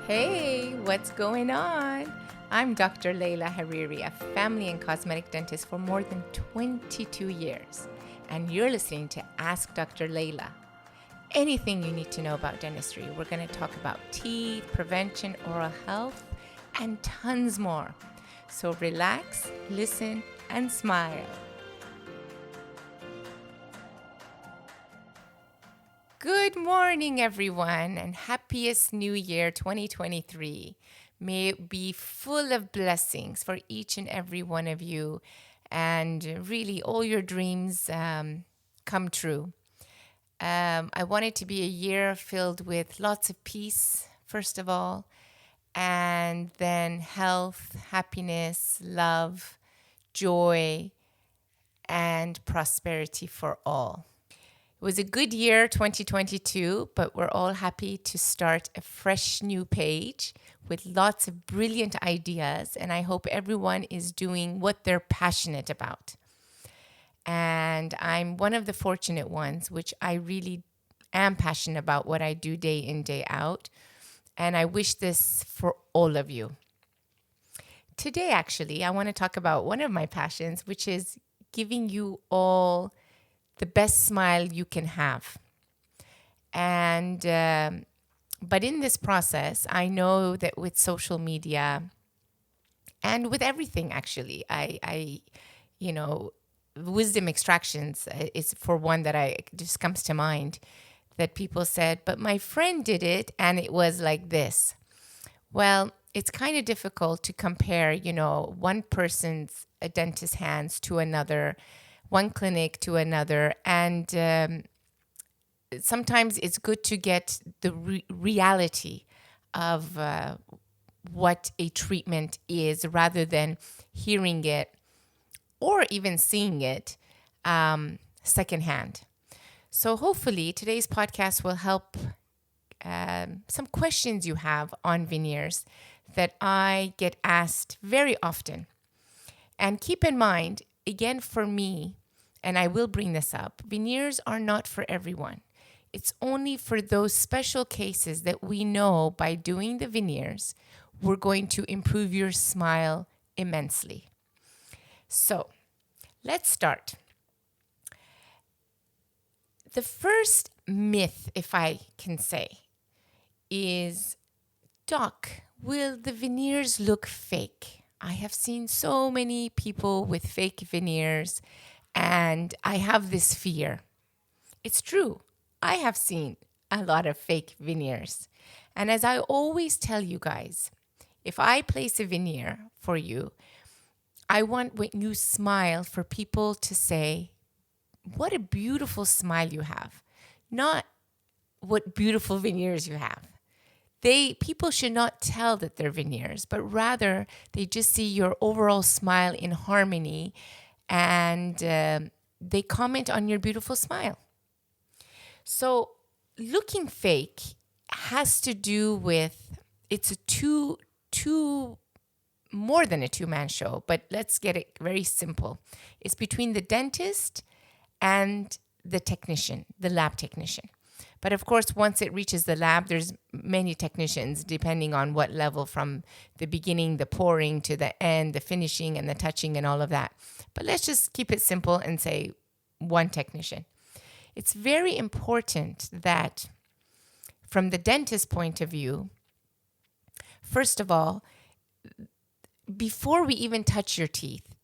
Hey, what's going on? I'm Dr. Leila Hariri, a family and cosmetic dentist for more than 22 years. And you're listening to Ask Dr. Leila. Anything you need to know about dentistry. We're going to talk about teeth, prevention, oral health, and tons more. So relax, listen, and smile. Good morning, everyone, and happiest New Year 2023. May it be full of blessings for each and every one of you, and really all your dreams come true. I want it to be a year filled with lots of peace, first of all, and then health, happiness, love, joy, and prosperity for all. It was a good year, 2022, but we're all happy to start a fresh new page with lots of brilliant ideas. And I hope everyone is doing what they're passionate about. And I'm one of the fortunate ones, which I really am passionate about what I do day in, day out. And I wish this for all of you. Today, actually, I want to talk about one of my passions, which is giving you all the best smile you can have. And but in this process, I know that with social media and with everything, actually, I wisdom extractions is for one that I just comes to mind, that people said, but my friend did it and it was like this. Well, it's kind of difficult to compare, one person's a dentist's hands to another, one clinic to another. And sometimes it's good to get the reality of what a treatment is rather than hearing it or even seeing it secondhand. So hopefully today's podcast will help some questions you have on veneers that I get asked very often. And keep in mind, again, for me, and I will bring this up, veneers are not for everyone. It's only for those special cases that we know by doing the veneers, we're going to improve your smile immensely. So let's start. The first myth, if I can say, is, Doc, will the veneers look fake? I have seen so many people with fake veneers, and I have this fear. It's true. I have seen a lot of fake veneers. And as I always tell you guys, if I place a veneer for you, I want when you smile for people to say, what a beautiful smile you have, not what beautiful veneers you have. People should not tell that they're veneers, but rather they just see your overall smile in harmony, and they comment on your beautiful smile. So looking fake has to do with, it's a more than a two-man show, but let's get it very simple. It's between the dentist and the technician, the lab technician. But of course, once it reaches the lab, there's many technicians depending on what level, from the beginning, the pouring, to the end, the finishing and the touching and all of that. But let's just keep it simple and say one technician. It's very important that from the dentist point of view, first of all, before we even touch your teeth,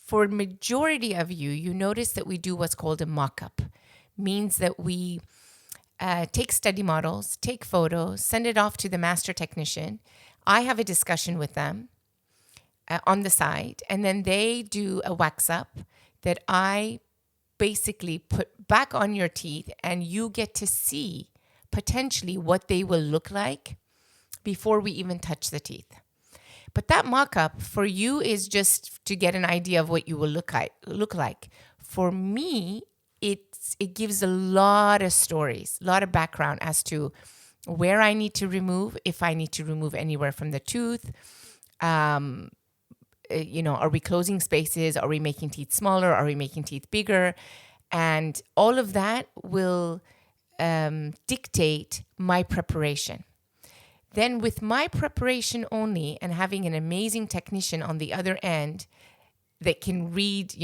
for majority of you, you notice that we do what's called a mock-up. Means that we take study models, take photos, send it off to the master technician. I have a discussion with them on the side, and then they do a wax up that I basically put back on your teeth, and you get to see potentially what they will look like before we even touch the teeth. But that mock-up for you is just to get an idea of what you will look like. For me, it gives a lot of stories, a lot of background as to where I need to remove, if I need to remove anywhere from the tooth. Are we closing spaces? Are we making teeth smaller? Are we making teeth bigger? And all of that will dictate my preparation. Then with my preparation only and having an amazing technician on the other end that can read,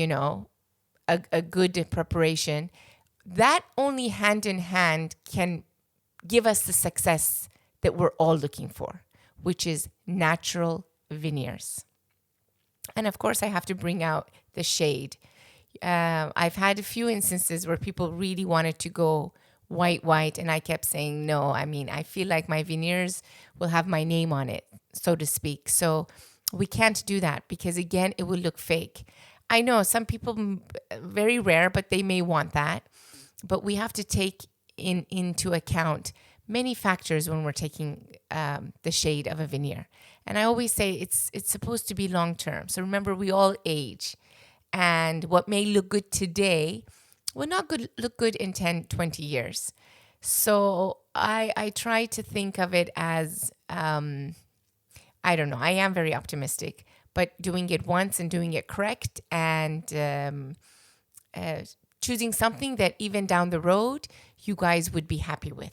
a good preparation, that only hand in hand can give us the success that we're all looking for, which is natural veneers. And of course, I have to bring out the shade. I've had a few instances where people really wanted to go white, and I kept saying, no, I feel like my veneers will have my name on it, so to speak. So we can't do that because, again, it will look fake. I know some people, very rare, but they may want that. But we have to take into account many factors when we're taking the shade of a veneer. And I always say it's supposed to be long term. So remember, we all age. And what may look good today will not look good in 10, 20 years. So I try to think of it as, I don't know, I am very optimistic, but doing it once and doing it correct and choosing something that even down the road, you guys would be happy with.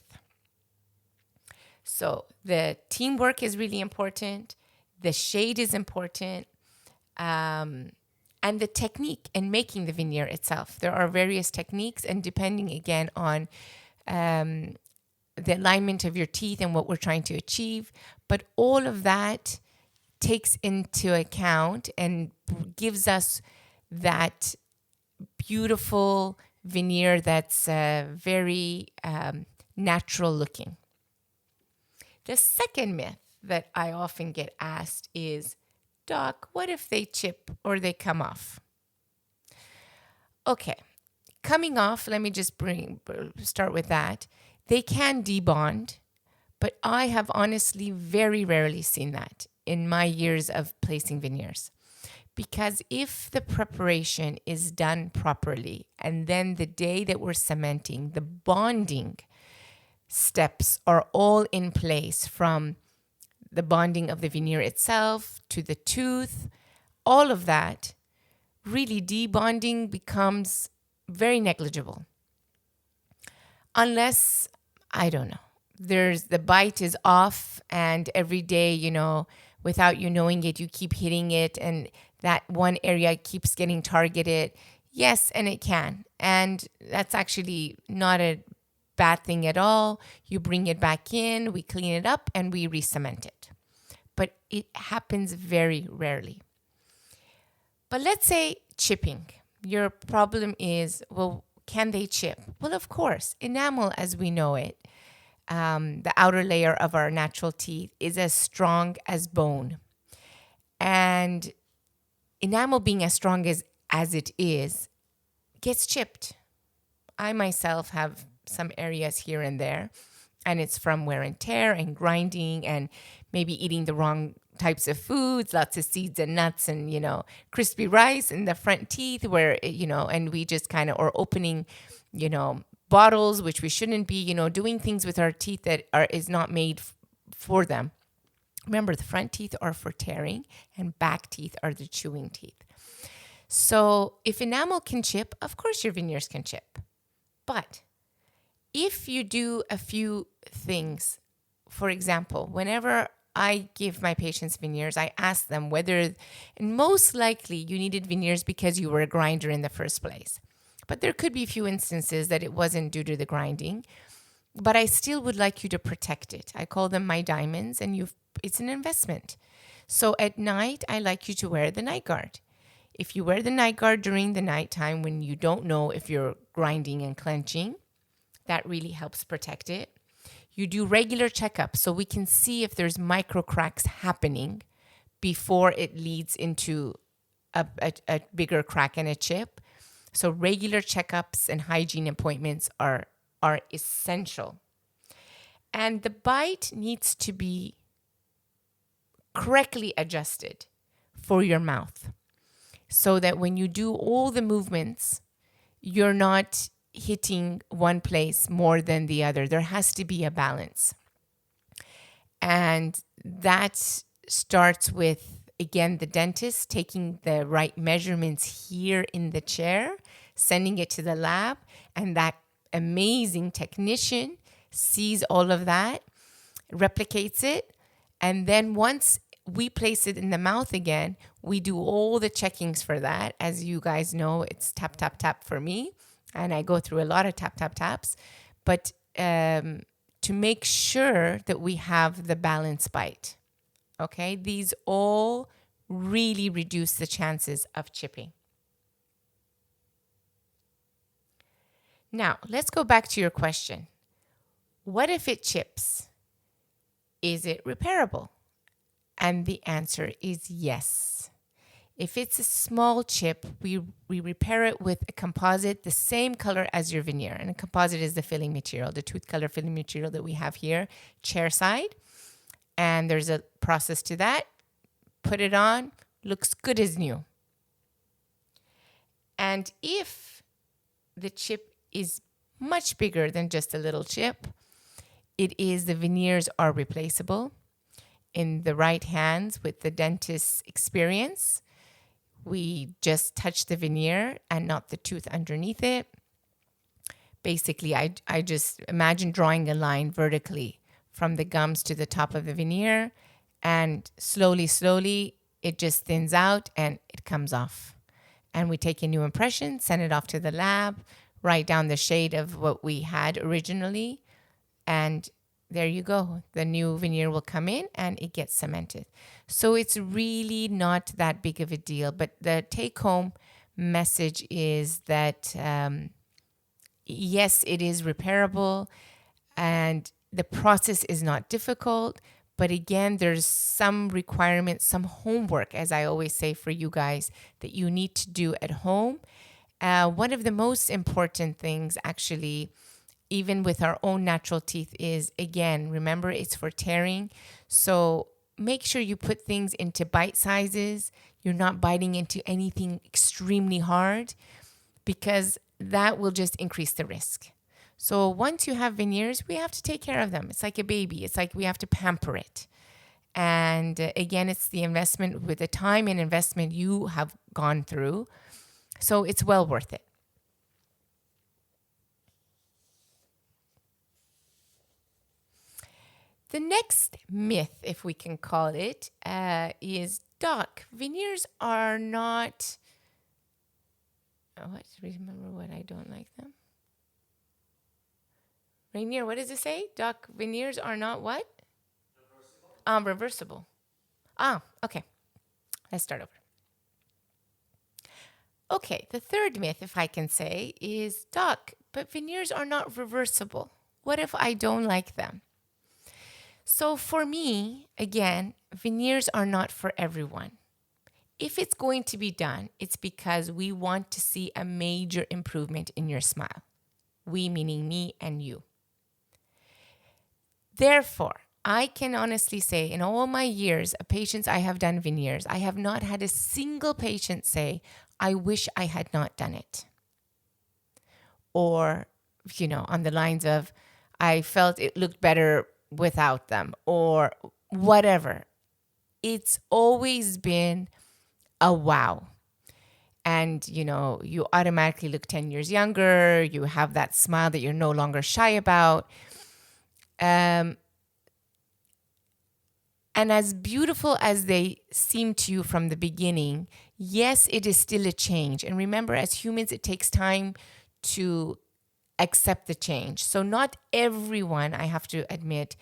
So the teamwork is really important. The shade is important. And the technique in making the veneer itself. There are various techniques, and depending again on the alignment of your teeth and what we're trying to achieve, but all of that takes into account and gives us that beautiful veneer that's very natural looking. The second myth that I often get asked is, Doc, what if they chip or they come off? Okay, coming off, let me just start with that. They can debond, but I have honestly very rarely seen that in my years of placing veneers. Because if the preparation is done properly, and then the day that we're cementing, the bonding steps are all in place, from the bonding of the veneer itself to the tooth, all of that, really debonding becomes very negligible. Unless, I don't know, the bite is off and every day, without you knowing it, you keep hitting it and that one area keeps getting targeted. Yes, and it can. And that's actually not a bad thing at all. You bring it back in, we clean it up, and we re-cement it. But it happens very rarely. But let's say chipping. Your problem is, well, can they chip? Well, of course. Enamel, as we know it, the outer layer of our natural teeth, is as strong as bone. And enamel, being as strong as it is, gets chipped. I myself have some areas here and there, and it's from wear and tear and grinding and maybe eating the wrong types of foods, lots of seeds and nuts and, crispy rice in the front teeth where, and we just kind of, or opening, bottles, which we shouldn't be, doing things with our teeth that is not made for them. Remember, the front teeth are for tearing and back teeth are the chewing teeth. So if enamel can chip, of course your veneers can chip. But if you do a few things, for example, whenever I give my patients veneers, I ask them whether, and most likely you needed veneers because you were a grinder in the first place. But there could be a few instances that it wasn't due to the grinding, but I still would like you to protect it. I call them my diamonds, and it's an investment. So at night, I like you to wear the night guard. If you wear the night guard during the nighttime when you don't know if you're grinding and clenching, that really helps protect it. You do regular checkups so we can see if there's micro cracks happening before it leads into a bigger crack and a chip. So regular checkups and hygiene appointments are essential. And the bite needs to be correctly adjusted for your mouth so that when you do all the movements, you're not hitting one place more than the other. There has to be a balance. And that starts with, again, the dentist taking the right measurements here in the chair, sending it to the lab, and that amazing technician sees all of that, replicates it, and then once we place it in the mouth again, we do all the checkings for that. As you guys know, it's tap, tap, tap for me, and I go through a lot of tap, tap, taps. But to make sure that we have the balanced bite, okay? These all really reduce the chances of chipping. Now, let's go back to your question. What if it chips? Is it repairable? And the answer is yes. If it's a small chip, we repair it with a composite the same color as your veneer. And a composite is the filling material, the tooth color filling material that we have here, chair side. And there's a process to that. Put it on, looks good as new. And if the chip is much bigger than just a little chip, the veneers are replaceable. In the right hands with the dentist's experience, we just touch the veneer and not the tooth underneath it. Basically, I just imagine drawing a line vertically from the gums to the top of the veneer, and slowly, it just thins out and it comes off. And we take a new impression, send it off to the lab, write down the shade of what we had originally, and there you go. The new veneer will come in and it gets cemented. So it's really not that big of a deal. But the take-home message is that, yes, it is repairable and the process is not difficult. But again, there's some requirements, some homework, as I always say for you guys, that you need to do at home. One of the most important things, actually, even with our own natural teeth, is, again, remember, it's for tearing. So make sure you put things into bite sizes. You're not biting into anything extremely hard, because that will just increase the risk. So once you have veneers, we have to take care of them. It's like a baby. It's like we have to pamper it. And again, it's the investment, with the time and investment you have gone through. So it's well worth it. The next myth, if we can call it, is, Doc, veneers are not... What? Remember what? I don't like them. Rainier, what does it say? Doc, veneers are not what? Reversible. Reversible. Okay. Let's start over. Okay, the third myth, if I can say, is, Doc, but veneers are not reversible. What if I don't like them? So for me, again, veneers are not for everyone. If it's going to be done, it's because we want to see a major improvement in your smile. We meaning me and you. Therefore, I can honestly say, in all my years of patients I have done veneers, I have not had a single patient say, I wish I had not done it. Or, on the lines of, I felt it looked better without them, or whatever. It's always been a wow. And, you automatically look 10 years younger. You have that smile that you're no longer shy about. And as beautiful as they seem to you from the beginning, yes, it is still a change. And remember, as humans, it takes time to accept the change. So not everyone, I have to admit,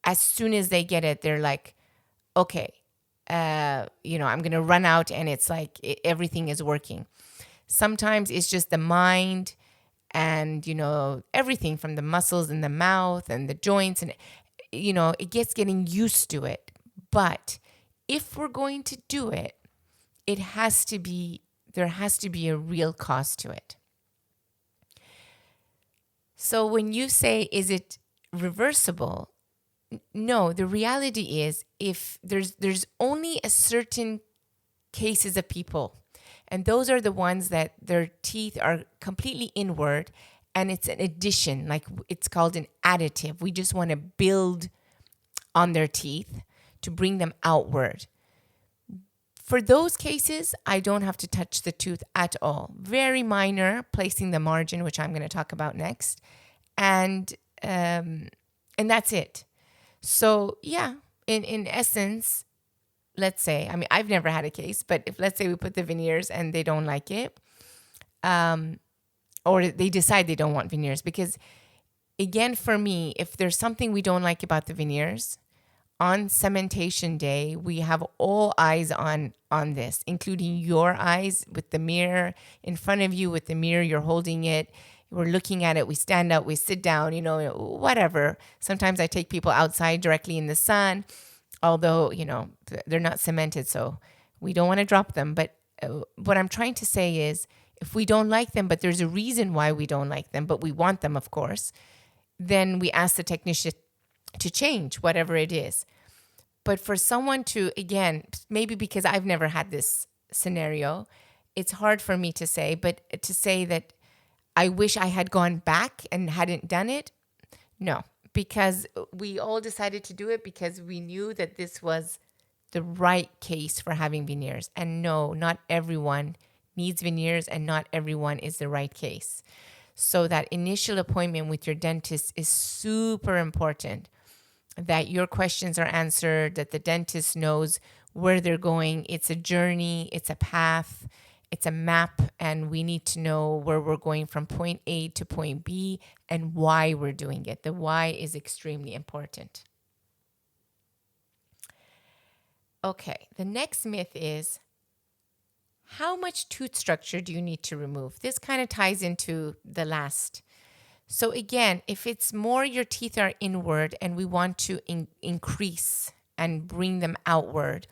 as soon as they get it, they're like, okay, I'm going to run out and it's like everything is working. Sometimes it's just the mind and, everything from the muscles in the mouth and the joints, and, it gets getting used to it. But if we're going to do it, there has to be a real cost to it. So when you say, is it reversible? No, the reality is, if there's only a certain cases of people, and those are the ones that their teeth are completely inward, and it's an addition, like it's called an additive. We just want to build on their teeth to bring them outward. For those cases, I don't have to touch the tooth at all. Very minor, placing the margin, which I'm going to talk about next, and that's it. So yeah, in essence, let's say, I mean, I've never had a case, but if let's say we put the veneers and they don't like it, or they decide they don't want veneers, because again, for me, if there's something we don't like about the veneers, on cementation day, we have all eyes on this, including your eyes with the mirror in front of you, with the mirror, you're holding it. We're looking at it. We stand up, we sit down, whatever. Sometimes I take people outside directly in the sun, although, they're not cemented, so we don't want to drop them. But what I'm trying to say is, if we don't like them, but there's a reason why we don't like them, but we want them, of course, then we ask the technician to change whatever it is. But for someone to, again, maybe because I've never had this scenario, it's hard for me to say, but to say that I wish I had gone back and hadn't done it, no, because we all decided to do it because we knew that this was the right case for having veneers. And no, not everyone needs veneers, and not everyone is the right case. So that initial appointment with your dentist is super important, that your questions are answered, that the dentist knows where they're going. It's a journey, it's a path, it's a map, and we need to know where we're going from point A to point B and why we're doing it. The why is extremely important. Okay, the next myth is, how much tooth structure do you need to remove? This kind of ties into the last. So again, if it's more your teeth are inward and we want to increase and bring them outward,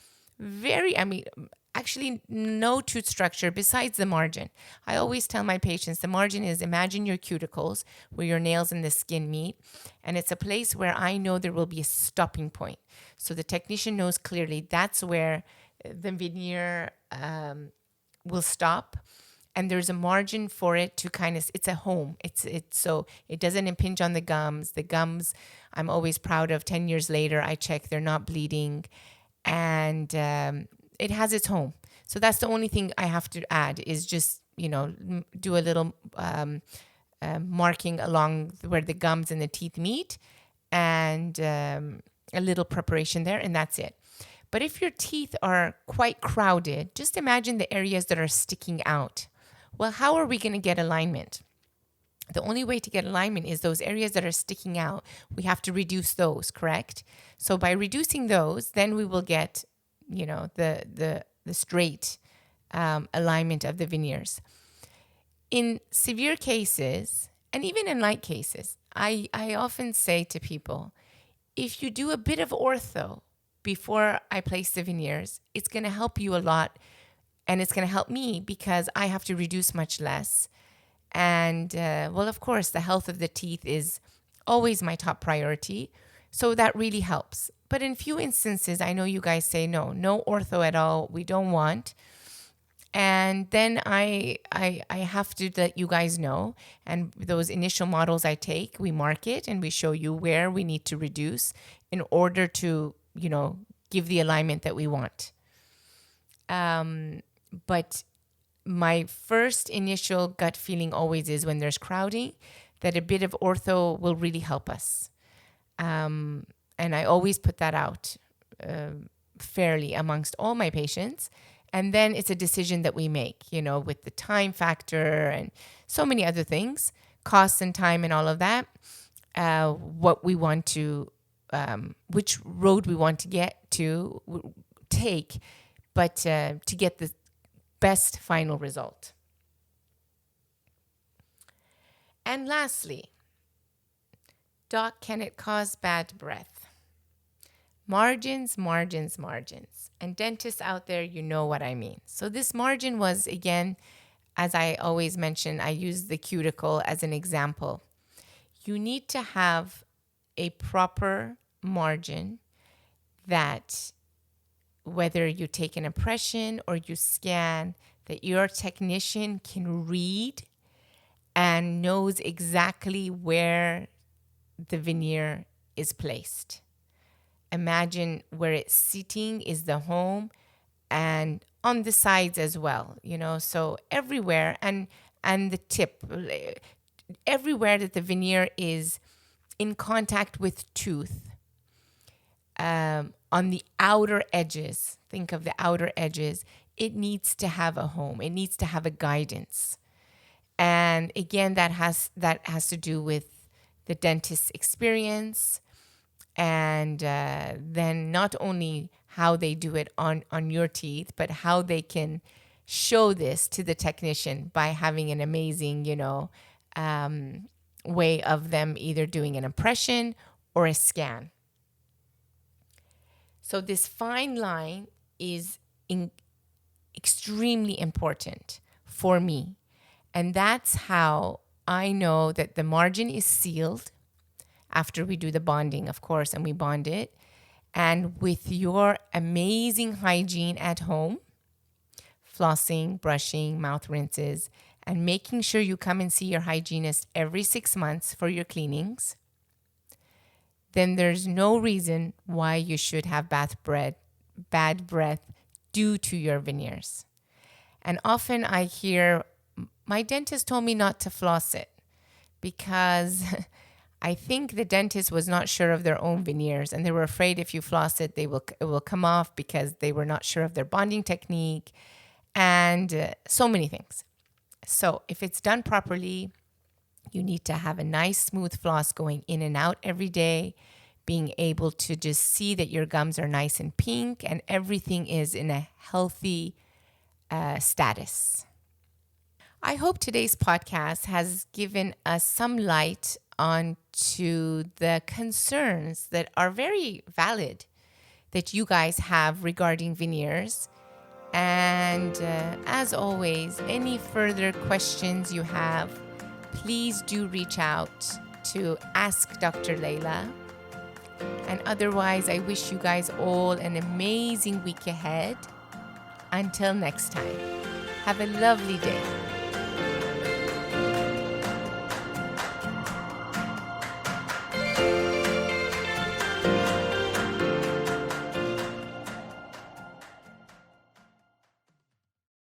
actually no tooth structure besides the margin. I always tell my patients the margin is, imagine your cuticles where your nails and the skin meet, and it's a place where I know there will be a stopping point. So the technician knows clearly that's where the veneer will stop, and there's a margin for it to kind of, it's a home. It's so it doesn't impinge on the gums. The gums, I'm always proud of. 10 years later, I check, they're not bleeding, and it has its home. So that's the only thing I have to add, is just, do a little marking along where the gums and the teeth meet, and a little preparation there, and that's it. But if your teeth are quite crowded, just imagine the areas that are sticking out. Well, how are we going to get alignment? The only way to get alignment is those areas that are sticking out. We have to reduce those, correct? So by reducing those, then we will get, the straight alignment of the veneers. In severe cases, and even in light cases, I often say to people, if you do a bit of ortho before I place the veneers, it's going to help you a lot, and it's going to help me because I have to reduce much less. And of course, the health of the teeth is always my top priority. So that really helps. But in few instances, I know you guys say no ortho at all. We don't want. And then I have to let you guys know. And those initial models I take, we mark it and we show you where we need to reduce in order to, give the alignment that we want. But my first initial gut feeling always is, when there's crowding, that a bit of ortho will really help us. And I always put that out fairly amongst all my patients. And then it's a decision that we make, with the time factor and so many other things, costs and time and all of that, what we want to, which road we want to take, but to get the best final result. And lastly, doc, can it cause bad breath? Margins. And dentists out there, you know what I mean. So this margin was, again, as I always mention, I use the cuticle as an example. You need to have a proper margin that, whether you take an impression or you scan, that your technician can read and knows exactly where the veneer is placed. Imagine where it's sitting is the home, and on the sides as well, so everywhere. And the tip, everywhere that the veneer is in contact with tooth, on the outer edges, think of the outer edges, it needs to have a home. It needs to have a guidance. And again, that has to do with the dentist's experience, and then not only how they do it on your teeth, but how they can show this to the technician by having an amazing, way of them either doing an impression or a scan. So this fine line is extremely important for me. And that's how I know that the margin is sealed after we do the bonding, of course, and we bond it. And with your amazing hygiene at home, flossing, brushing, mouth rinses, and making sure you come and see your hygienist every 6 months for your cleanings, then there's no reason why you should have bad breath due to your veneers. And often I hear, my dentist told me not to floss it, because I think the dentist was not sure of their own veneers, and they were afraid if you floss it, it will come off, because they were not sure of their bonding technique, and so many things. So if it's done properly, you need to have a nice smooth floss going in and out every day, being able to just see that your gums are nice and pink and everything is in a healthy status. I hope today's podcast has given us some light onto the concerns that are very valid that you guys have regarding veneers. And as always, any further questions you have, please do reach out to Ask Dr. Leila. And otherwise, I wish you guys all an amazing week ahead. Until next time, have a lovely day.